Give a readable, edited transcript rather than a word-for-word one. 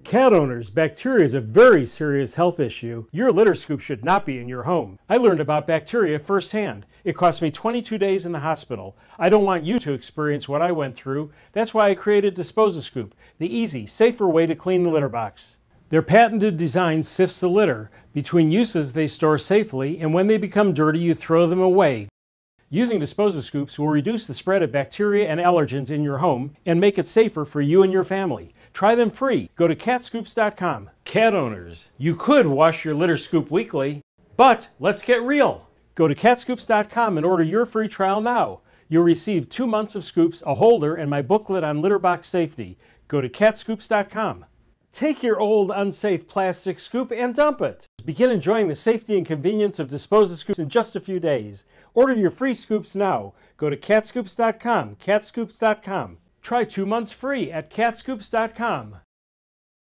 Cat owners, bacteria is a very serious health issue. Your litter scoop should not be in your home. I learned about bacteria firsthand. It cost me 22 days in the hospital. I don't want you to experience what I went through. That's why I created Disposa-Scoop, the easy, safer way to clean the litter box. Their patented design sifts the litter. Between uses, they store safely, and when they become dirty, you throw them away. Using Disposa-Scoops will reduce the spread of bacteria and allergens in your home and make it safer for you and your family. Try them free. Go to catscoops.com. Cat owners, you could wash your litter scoop weekly, but let's get real. Go to catscoops.com and order your free trial now. You'll receive 2 months of scoops, a holder, and my booklet on litter box safety. Go to catscoops.com. Take your old, unsafe plastic scoop and dump it. Begin enjoying the safety and convenience of Disposa-Scoops in just a few days. Order your free scoops now. Go to catscoops.com, catscoops.com. Try 2 months free at catscoops.com.